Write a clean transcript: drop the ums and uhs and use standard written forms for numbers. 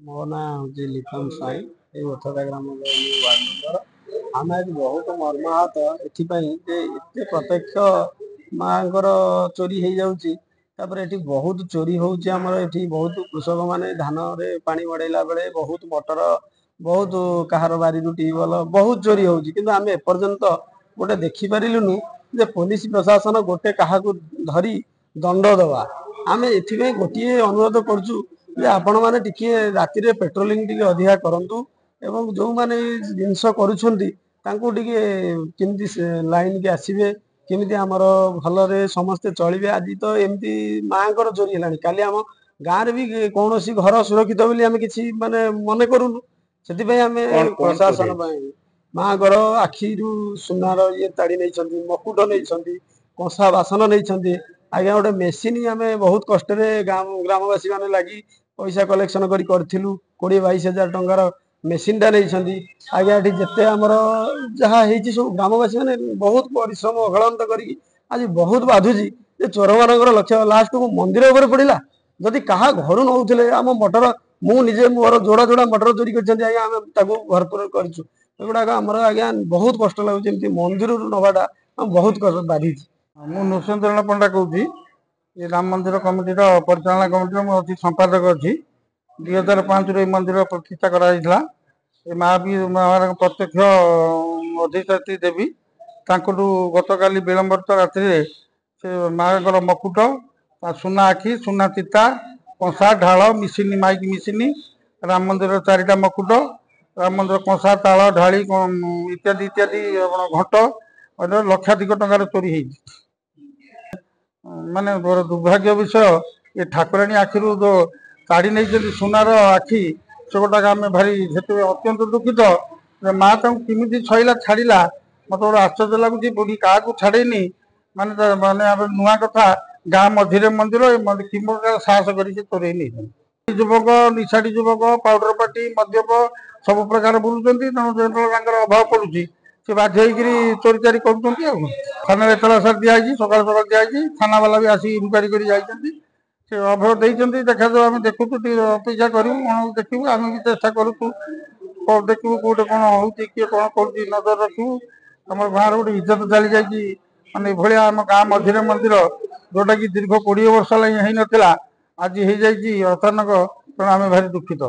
ମୋ ନାଁ ହେଉଛି ଲିପନ ସାଇ। ଏଇ ଓଥରା ଗ୍ରାମ ୱାର୍ଡ ମେମ୍ବର। ଆମେ ଆଜି ବହୁତ ମର୍ମାହତ ଏଥିପାଇଁ ଯେ ଏତେ ପ୍ରତ୍ୟକ୍ଷ ମାଙ୍କର ଚୋରି ହେଇଯାଉଛି। ତାପରେ ଏଠି ବହୁତ ଚୋରି ହଉଛି। ଆମର ଏଠି ବହୁତ କୃଷକମାନେ ଧାନରେ ପାଣି ମଡ଼େଇଲା ବେଳେ ବହୁତ ମଟର, ବହୁତ କାହାର ବାରିରୁ ଟ୍ୟୁବଲ ବହୁତ ଚୋରି ହଉଛି। କିନ୍ତୁ ଆମେ ଏପର୍ଯ୍ୟନ୍ତ ଗୋଟେ ଦେଖିପାରିଲୁନୁ ଯେ ପୋଲିସ ପ୍ରଶାସନ ଗୋଟେ କାହାକୁ ଧରି ଦଣ୍ଡ ଦେବା। ଆମେ ଏଥିପାଇଁ ଗୋଟିଏ ଅନୁରୋଧ କରୁଛୁ ଯେ ଆପଣମାନେ ଟିକେ ରାତିରେ ପେଟ୍ରୋଲିଂ ଟିକେ ଅଧିକା କରନ୍ତୁ ଏବଂ ଯେଉଁମାନେ ଜିନିଷ କରୁଛନ୍ତି ତାଙ୍କୁ ଟିକେ କେମିତି ଲାଇନକି ଆସିବେ, କେମିତି ଆମର ଭଲରେ ସମସ୍ତେ ଚଳିବେ। ଆଜି ତ ଏମିତି ମାଙ୍କର ଚୋରି ହେଲାଣି, କାଲି ଆମ ଗାଁରେ ବି କୌଣସି ଘର ସୁରକ୍ଷିତ ବୋଲି ଆମେ କିଛି ମାନେ ମନେ କରୁନୁ। ସେଥିପାଇଁ ଆମେ କଣ କଣ ଚୋରି ପ୍ରଶାସନ ହେଇଛି? ପାଇଁ ମାଙ୍କର ଆଖିରୁ ସୁନାର ଇଏ ତାଡ଼ି ନେଇଛନ୍ତି, ମକୁଟ ନେଇଛନ୍ତି, କଂସା ବାସନ ନେଇଛନ୍ତି। ଆଜ୍ଞା ଗୋଟେ ମେସିନ୍ ଆମେ ବହୁତ କଷ୍ଟରେ ଗ୍ରାମବାସୀ ମାନେ ଲାଗି ପଇସା କଲେକ୍ସନ କରିଥିଲୁ। 20-22 ହଜାର ଟଙ୍କାର ମେସିନ୍ ଟା ନେଇଛନ୍ତି। ଆଜ୍ଞା ଏଠି ଯେତେ ଆମର ଯାହା ହେଇଛି ସବୁ ଗ୍ରାମବାସୀ ମାନେ ବହୁତ ପରିଶ୍ରମ ଅକ୍ଳାନ୍ତ କରିକି ଆଜି ବହୁତ ବାଧୁଛି ଯେ ଚୋର ମାନଙ୍କର ଲକ୍ଷ୍ୟ ଲାଷ୍ଟକୁ ମନ୍ଦିର ଉପରେ ପଡିଲା। ଯଦି କାହା ଘରୁ ନଉଥିଲେ ଆମ ମଟର, ମୁଁ ନିଜେ ମୋର ଯୋଡା ଯୋଡା ମଟର ଚୋରି କରିଛନ୍ତି ଆଜ୍ଞା, ଆମେ ତାକୁ ଭରପୁର କରିଛୁ। ଏଗୁଡାକ ଆମର ଆଜ୍ଞା ବହୁତ କଷ୍ଟ ଲାଗୁଛି। ଏମିତି ମନ୍ଦିରରୁ ନବାଟା ବହୁତ ବାଧିଛି। ମୁଁ ନୃସିଂହ ଚରଣ ପଣ୍ଡା କହୁଛି। ଏ ରାମ ମନ୍ଦିର କମିଟିର ପରିଚାଳନା କମିଟିର ମୁଁ ଅଛି ସମ୍ପାଦକ ଅଛି। 2005ରୁ ଏଇ ମନ୍ଦିର ପ୍ରତିଷ୍ଠା କରାଯାଇଥିଲା। ଏ ମାଙ୍କ ପ୍ରତ୍ୟକ୍ଷ ଅଧିଷ୍ଠାତ୍ରୀ ଦେବୀ। ତାଙ୍କଠୁ ଗତକାଲି ବିଳମ୍ବିତ ରାତ୍ରିରେ ସେ ମାଙ୍କର ମକୁଟ, ସୁନା ଆଖି, ସୁନା ଚିତା, କଂସା, ଢାଳ, ମିସିନି, ମାଇକି ମିସିନି, ରାମ ମନ୍ଦିରର 4ଟା ମକୁଟ, ରାମ ମନ୍ଦିର କଂସା, ତାଳ, ଢାଳି ଇତ୍ୟାଦି ଇତ୍ୟାଦି ଘଣ୍ଟ ଲକ୍ଷାଧିକ ଟଙ୍କାର ଚୋରି ହେଇଛି। ମାନେ ଦୁର୍ଭାଗ୍ୟ ବିଷୟ, ଏ ଠାକୁରାଣୀ ଆଖିରୁ ଯୋଉ କାଢି ନେଇଛନ୍ତି ସୁନାର ଆଖି, ସେଗୁଡାକ ଆମେ ଭାରି ସେଥିପାଇଁ ଅତ୍ୟନ୍ତ ଦୁଃଖିତ। ମା ତାଙ୍କୁ କେମିତି ଛାଡିଲା ମତେ ଗୋଟେ ଆଶ୍ଚର୍ଯ୍ୟ ଲାଗୁଛି। ବୁଢୀ କାହାକୁ ଛାଡେନି, ମାନେ ନୂଆ କଥା। ଗାଁ ମଝିରେ ମନ୍ଦିର, କି ସାହସ କରି ସେ ଚୋରେଇ ନେଇଛନ୍ତି। ଯୁବକ, ନିଶାଢୀ ଯୁବକ, ପାଉଡର ପାଟି, ମଦ୍ୟପ ସବୁ ପ୍ରକାର ବୁଲୁଛନ୍ତି। ତେଣୁ ଯେତେବେଳେ ତାଙ୍କର ଅଭାବ ପଡୁଛି ସେ ବାଧ୍ୟ ହେଇକିରି ଚୋରି ଚାରି କରୁଛନ୍ତି। ଆଉ ଥାନାରେ ଏତଲା ଦିଆହେଇଛି, ସକାଳ ସକାଳ ଦିଆହେଇଛି। ଥାନା ବାଲା ବି ଆସିକି ଇନକ୍ୱାରି କରି ଯାଇଛନ୍ତି। ସେ ଅଭୟ ଦେଇଛନ୍ତି। ଦେଖାଯାଉ, ଆମେ ଦେଖୁଛୁ, ଟିକେ ଅପେକ୍ଷା କରିବୁ, କଣ ଦେଖିବୁ। ଆମେ ବି ଚେଷ୍ଟା କରୁଛୁ, ଦେଖିବୁ କୋଉଠି କଣ ହଉଛି, କିଏ କଣ କରୁଛି ନଜର ରଖିବୁ। ଆମର ଗାଁର ଗୋଟେ ଇଜ୍ଜତ ଚାଲି ଯାଇଛି। ମାନେ ଏଭଳିଆ ଆମ ଗାଁ ମଝିରେ ମନ୍ଦିର, ଯୋଉଟା କି ଦୀର୍ଘ 20 ବର୍ଷ ଲାଗି ହେଇନଥିଲା, ଆଜି ହେଇଯାଇଛି ଅଚାନକ। ତେଣୁ ଆମେ ଭାରି ଦୁଃଖିତ।